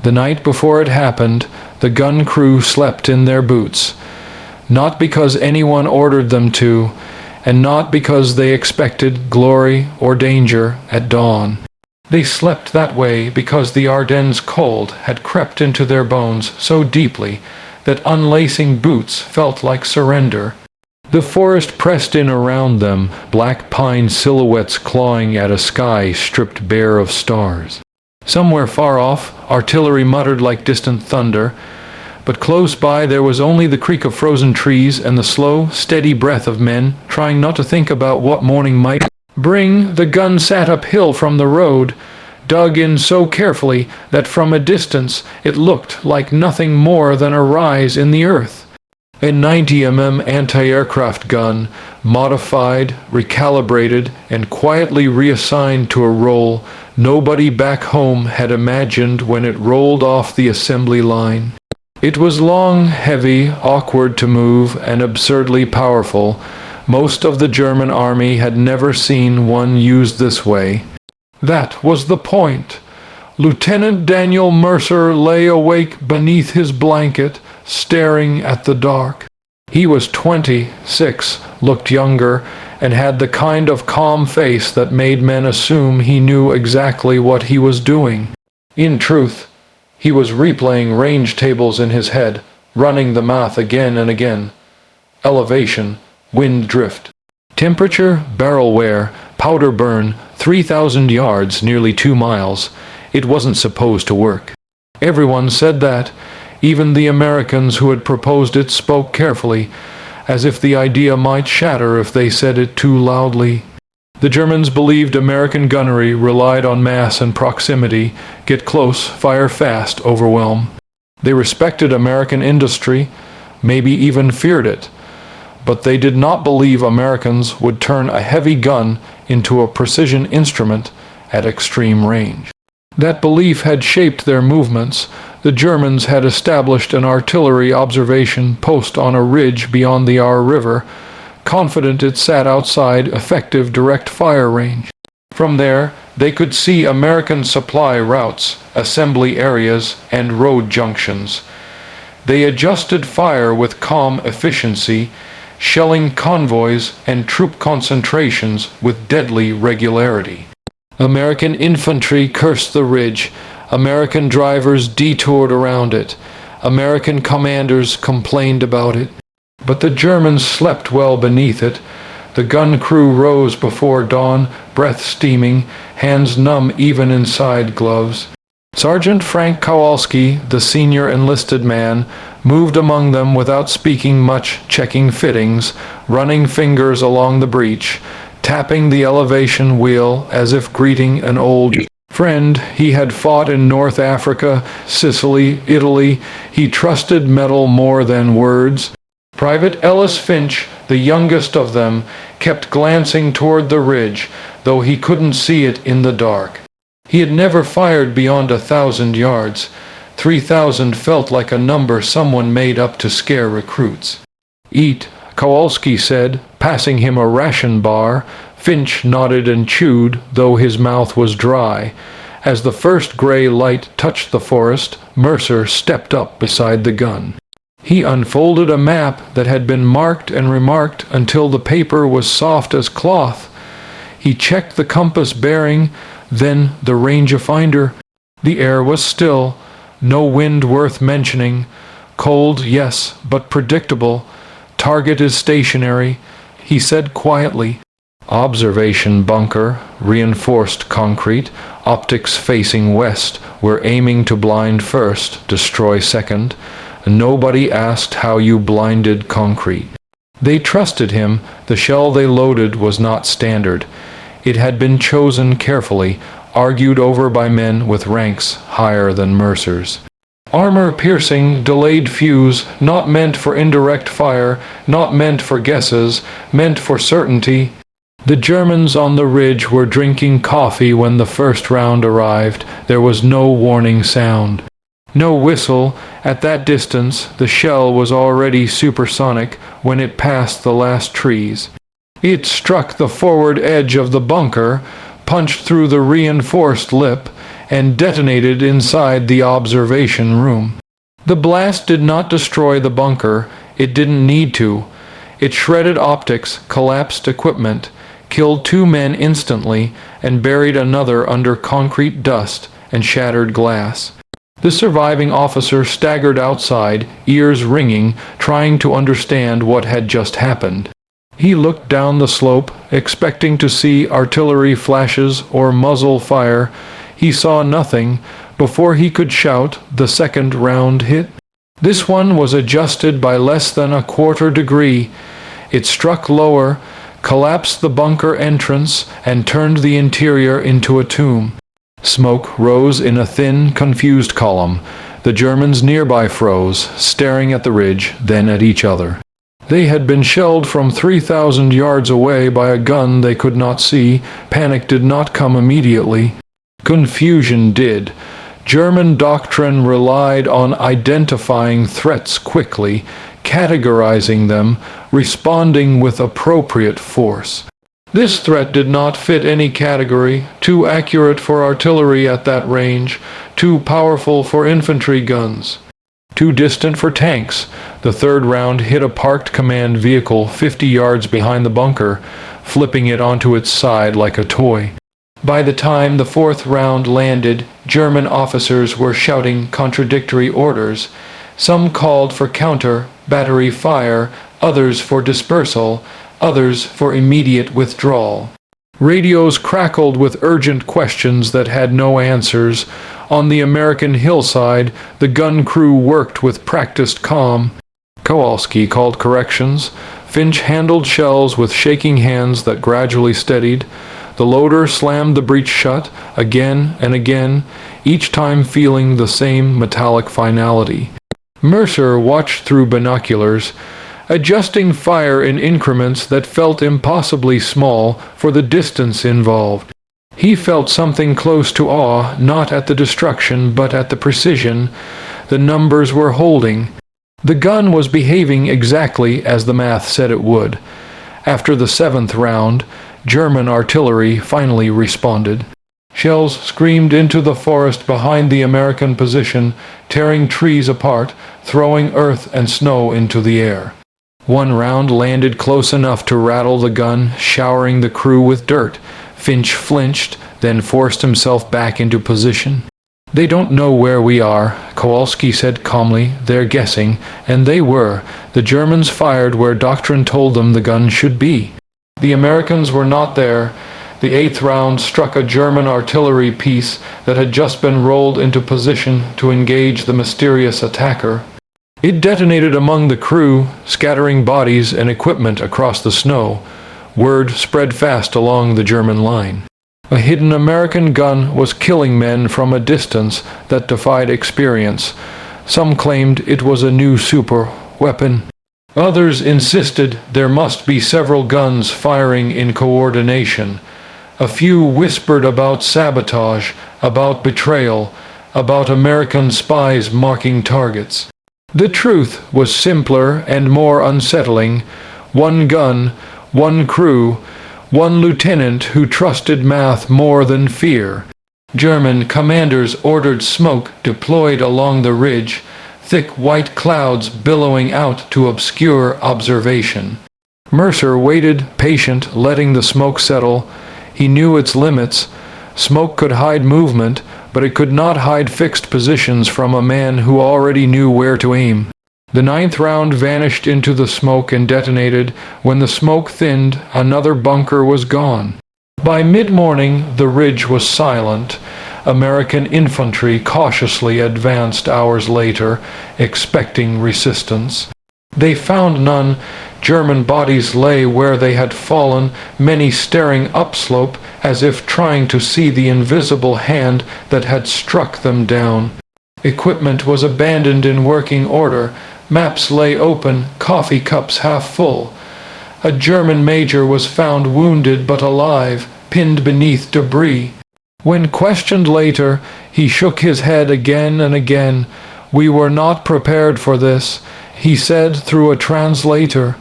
The night before it happened, the gun crew slept in their boots, not because anyone ordered them to, and not because they expected glory or danger at dawn. They slept that way because the Ardennes cold had crept into their bones so deeply that unlacing boots felt like surrender. The forest pressed in around them, black pine silhouettes clawing at a sky stripped bare of stars. Somewhere far off, artillery muttered like distant thunder, but close by there was only the creak of frozen trees and the slow, steady breath of men trying not to think about what morning might bring. The gun sat uphill from the road, dug in so carefully that from a distance it looked like nothing more than a rise in the earth. A 90 mm anti-aircraft gun, modified, recalibrated, and quietly reassigned to a role nobody back home had imagined when it rolled off the assembly line. It was long, heavy, awkward to move, and absurdly powerful. Most of the German army had never seen one used this way. That was the point. Lieutenant Daniel Mercer lay awake beneath his blanket, staring at the dark. He was 26, looked younger, and had the kind of calm face that made men assume he knew exactly what he was doing. In truth, he was replaying range tables in his head, running the math again and again. Elevation, wind drift. Temperature, barrel wear, powder burn, 3,000 yards, nearly 2 miles. It wasn't supposed to work. Everyone said that. Even the Americans who had proposed it spoke carefully, as if the idea might shatter if they said it too loudly. The Germans believed American gunnery relied on mass and proximity, get close, fire fast, overwhelm. They respected American industry, maybe even feared it, but they did not believe Americans would turn a heavy gun into a precision instrument at extreme range. That belief had shaped their movements. The Germans had established an artillery observation post on a ridge beyond the Aar River, confident it sat outside effective direct fire range. From there, they could see American supply routes, assembly areas, and road junctions. They adjusted fire with calm efficiency, shelling convoys and troop concentrations with deadly regularity. American infantry cursed the ridge. American drivers detoured around it. American commanders complained about it. But the Germans slept well beneath it. The gun crew rose before dawn, breath steaming, hands numb even inside gloves. Sergeant Frank Kowalski, the senior enlisted man, moved among them without speaking much, checking fittings, running fingers along the breech, tapping the elevation wheel as if greeting an old friend. He had fought in North Africa, Sicily, Italy. He trusted metal more than words. Private Ellis Finch, the youngest of them, kept glancing toward the ridge, though he couldn't see it in the dark. He had never fired beyond 1,000 yards. 3,000 felt like a number someone made up to scare recruits. "Eat," Kowalski said, passing him a ration bar. Finch nodded and chewed, though his mouth was dry. As the first gray light touched the forest, Mercer stepped up beside the gun. He unfolded a map that had been marked and remarked until the paper was soft as cloth. He checked the compass bearing, then the rangefinder. The air was still, no wind worth mentioning. Cold, yes, but predictable. Target is stationary, he said quietly. Observation bunker, reinforced concrete, optics facing west. We're aiming to blind first, destroy second. Nobody asked how you blinded concrete. They trusted him. The shell they loaded was not standard. It had been chosen carefully, argued over by men with ranks higher than Mercer's. Armor-piercing, delayed fuse, not meant for indirect fire, not meant for guesses, meant for certainty. The Germans on the ridge were drinking coffee when the first round arrived. There was no warning sound. No whistle. At that distance, the shell was already supersonic when it passed the last trees. It struck the forward edge of the bunker, punched through the reinforced lip, and detonated inside the observation room. The blast did not destroy the bunker. It didn't need to. It shredded optics, collapsed equipment, killed 2 men instantly, and buried another under concrete dust and shattered glass. The surviving officer staggered outside, ears ringing, trying to understand what had just happened. He looked down the slope, expecting to see artillery flashes or muzzle fire. He saw nothing. Before he could shout, the second round hit. This one was adjusted by less than a quarter degree. It struck lower, collapsed the bunker entrance, and turned the interior into a tomb. Smoke rose in a thin, confused column. The Germans nearby froze, staring at the ridge, then at each other. They had been shelled from 3,000 yards away by a gun they could not see. Panic did not come immediately. Confusion did. German doctrine relied on identifying threats quickly, categorizing them, responding with appropriate force. This threat did not fit any category, too accurate for artillery at that range, too powerful for infantry guns, too distant for tanks. The third round hit a parked command vehicle 50 yards behind the bunker, flipping it onto its side like a toy. By the time the fourth round landed, German officers were shouting contradictory orders. Some called for counter, battery fire, others for dispersal, others for immediate withdrawal. Radios crackled with urgent questions that had no answers. On the American hillside, the gun crew worked with practiced calm. Kowalski called corrections. Finch handled shells with shaking hands that gradually steadied. The loader slammed the breech shut, again and again, each time feeling the same metallic finality. Mercer watched through binoculars, adjusting fire in increments that felt impossibly small for the distance involved. He felt something close to awe, not at the destruction, but at the precision. The numbers were holding. The gun was behaving exactly as the math said it would. After the 7th round, German artillery finally responded. Shells screamed into the forest behind the American position, tearing trees apart, throwing earth and snow into the air. One round landed close enough to rattle the gun, showering the crew with dirt. Finch flinched, then forced himself back into position. "They don't know where we are," Kowalski said calmly. "They're guessing." And they were. The Germans fired where doctrine told them the gun should be. The Americans were not there. The 8th round struck a German artillery piece that had just been rolled into position to engage the mysterious attacker. It detonated among the crew, scattering bodies and equipment across the snow. Word spread fast along the German line. A hidden American gun was killing men from a distance that defied experience. Some claimed it was a new super weapon. Others insisted there must be several guns firing in coordination. A few whispered about sabotage, about betrayal, about American spies marking targets. The truth was simpler and more unsettling. One gun, one crew, one lieutenant who trusted math more than fear. German commanders ordered smoke deployed along the ridge, thick white clouds billowing out to obscure observation. Mercer waited, patient, letting the smoke settle. He knew its limits. Smoke could hide movement, but it could not hide fixed positions from a man who already knew where to aim. The 9th round vanished into the smoke and detonated. When the smoke thinned, another bunker was gone. By mid-morning, the ridge was silent. American infantry cautiously advanced hours later, expecting resistance. They found none. German bodies lay where they had fallen, many staring upslope as if trying to see the invisible hand that had struck them down. Equipment was abandoned in working order. Maps lay open, coffee cups half full. A German major was found wounded but alive, pinned beneath debris. When questioned later, he shook his head again and again. "We were not prepared for this," he said through a translator.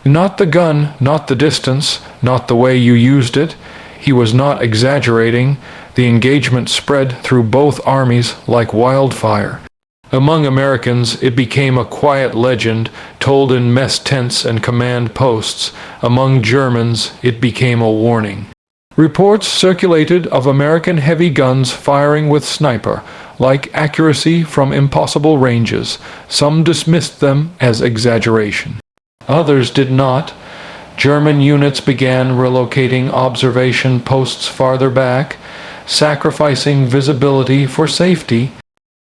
Not the gun, not the distance, not the way you used it. He was not exaggerating. The engagement spread through both armies like wildfire. Among Americans, it became a quiet legend told in mess tents and command posts. Among Germans, it became a warning. Reports circulated of American heavy guns firing with sniper-like accuracy from impossible ranges. Some dismissed them as exaggeration. Others did not. German units began relocating observation posts farther back, sacrificing visibility for safety.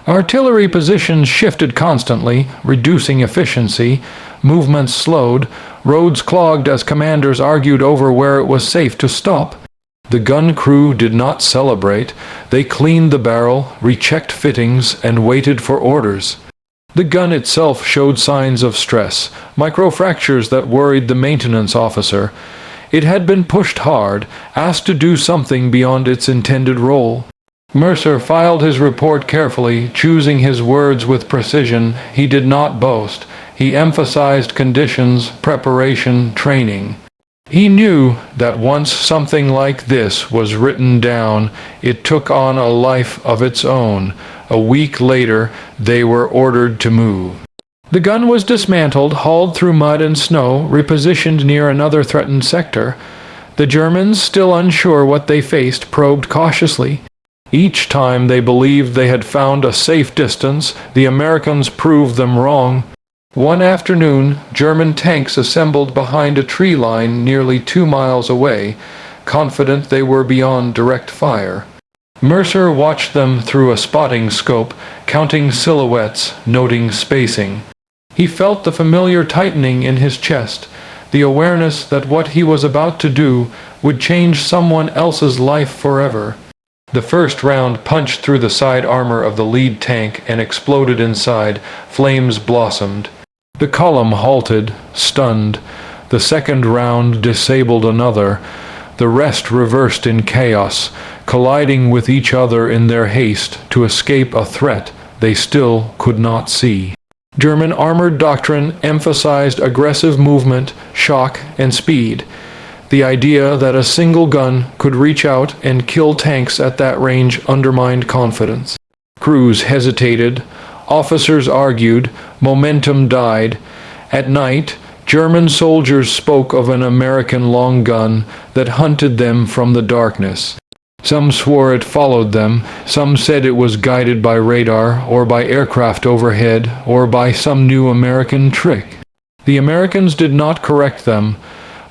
Artillery positions shifted constantly, reducing efficiency. Movements slowed. Roads clogged as commanders argued over where it was safe to stop. The gun crew did not celebrate. They cleaned the barrel, rechecked fittings, and waited for orders. The gun itself showed signs of stress, microfractures that worried the maintenance officer. It had been pushed hard, asked to do something beyond its intended role. Mercer filed his report carefully, choosing his words with precision. He did not boast. He emphasized conditions, preparation, training. He knew that once something like this was written down, it took on a life of its own. A week later, they were ordered to move. The gun was dismantled, hauled through mud and snow, repositioned near another threatened sector. The Germans, still unsure what they faced, probed cautiously. Each time they believed they had found a safe distance, the Americans proved them wrong. One afternoon, German tanks assembled behind a tree line nearly 2 miles away, confident they were beyond direct fire. Mercer watched them through a spotting scope, counting silhouettes, noting spacing. He felt the familiar tightening in his chest, the awareness that what he was about to do would change someone else's life forever. The first round punched through the side armor of the lead tank and exploded inside. Flames blossomed. The column halted, stunned. The second round disabled another. The rest reversed in chaos, colliding with each other in their haste to escape a threat they still could not see. German armored doctrine emphasized aggressive movement, shock, and speed. The idea that a single gun could reach out and kill tanks at that range undermined confidence. Crews hesitated. Officers argued. Momentum died. At night, German soldiers spoke of an American long gun that hunted them from the darkness. Some swore it followed them. Some said it was guided by radar, or by aircraft overhead, or by some new American trick. The Americans did not correct them.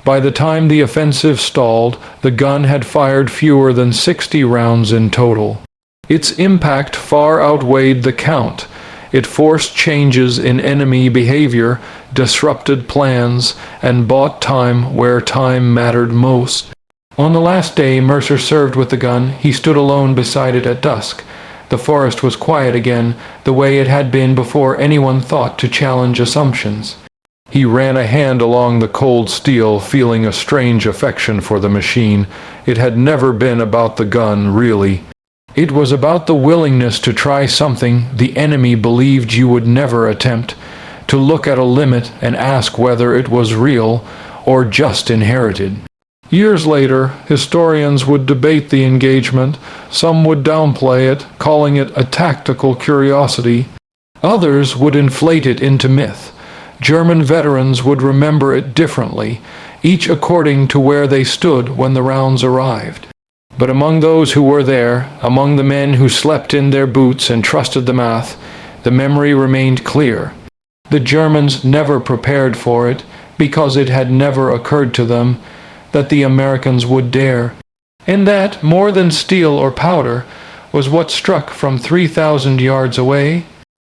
By the time the offensive stalled, the gun had fired fewer than 60 rounds in total. Its impact far outweighed the count. It forced changes in enemy behavior, disrupted plans, and bought time where time mattered most. On the last day Mercer served with the gun, he stood alone beside it at dusk. The forest was quiet again, the way it had been before anyone thought to challenge assumptions. He ran a hand along the cold steel, feeling a strange affection for the machine. It had never been about the gun, really. It was about the willingness to try something the enemy believed you would never attempt, to look at a limit and ask whether it was real or just inherited. Years later, historians would debate the engagement. Some would downplay it, calling it a tactical curiosity. Others would inflate it into myth. German veterans would remember it differently, each according to where they stood when the rounds arrived. But among those who were there, among the men who slept in their boots and trusted the math, the memory remained clear. The Germans never prepared for it, because it had never occurred to them that the Americans would dare. And that, more than steel or powder, was what struck from 3,000 yards away